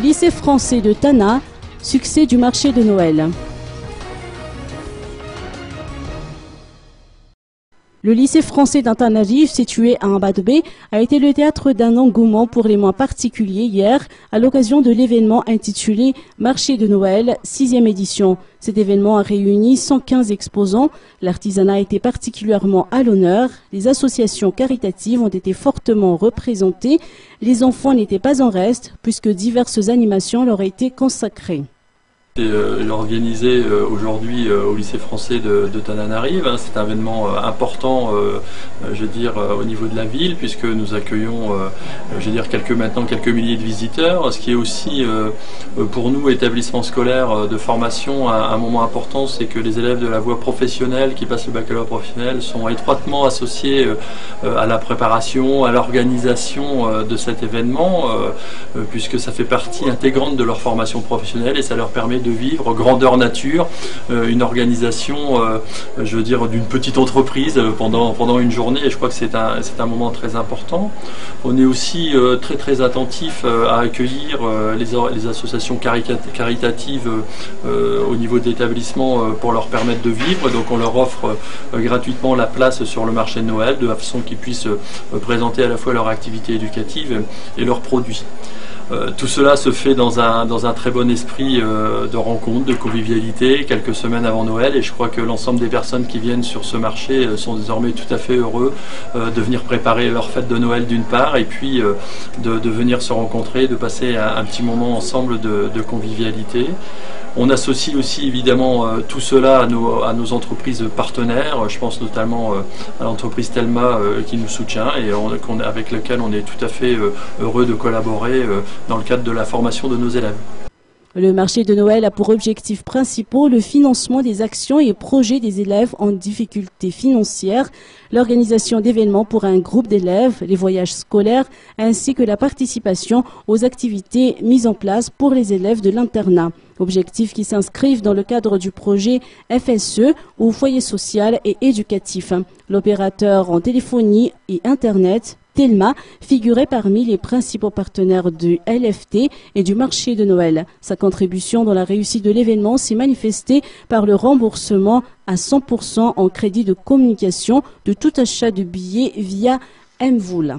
Lycée français de Tana, succès du marché de Noël. Le lycée français d'Antananarivo, situé à Mbadobé, a été le théâtre d'un engouement pour les mois particuliers hier, à l'occasion de l'événement intitulé Marché de Noël, 6e édition. Cet événement a réuni 115 exposants. L'artisanat a été particulièrement à l'honneur. Les associations caritatives ont été fortement représentées. Les enfants n'étaient pas en reste, puisque diverses animations leur ont été consacrées. Organisé aujourd'hui au lycée français de Tananarive. C'est un événement important, je veux dire, au niveau de la ville, puisque nous accueillons, je veux dire, quelques milliers de visiteurs. Ce qui est aussi pour nous, établissement scolaire de formation, un moment important, c'est que les élèves de la voie professionnelle qui passent le baccalauréat professionnel sont étroitement associés à la préparation, à l'organisation de cet événement, puisque ça fait partie intégrante de leur formation professionnelle et ça leur permet de vivre grandeur nature, une organisation, je veux dire, d'une petite entreprise pendant une journée, et je crois que c'est un moment très important. On est aussi très attentif à accueillir les associations caritatives au niveau de l'établissement pour leur permettre de vivre, donc on leur offre gratuitement la place sur le marché de Noël, de façon qu'ils puissent présenter à la fois leur activité éducative et leurs produits. Tout cela se fait dans un très bon esprit de rencontre, de convivialité, quelques semaines avant Noël, et je crois que l'ensemble des personnes qui viennent sur ce marché sont désormais tout à fait heureux de venir préparer leur fête de Noël d'une part, et puis de venir se rencontrer, de passer un petit moment ensemble de convivialité. On associe aussi évidemment tout cela à nos entreprises partenaires. Je pense notamment à l'entreprise Telma qui nous soutient et avec laquelle on est tout à fait heureux de collaborer dans le cadre de la formation de nos élèves. Le marché de Noël a pour objectifs principaux le financement des actions et projets des élèves en difficulté financière, l'organisation d'événements pour un groupe d'élèves, les voyages scolaires, ainsi que la participation aux activités mises en place pour les élèves de l'internat. Objectifs qui s'inscrivent dans le cadre du projet FSE ou foyer social et éducatif. L'opérateur en téléphonie et Internet, Telma, figurait parmi les principaux partenaires du LFT et du marché de Noël. Sa contribution dans la réussite de l'événement s'est manifestée par le remboursement à 100% en crédit de communication de tout achat de billets via Mvoul.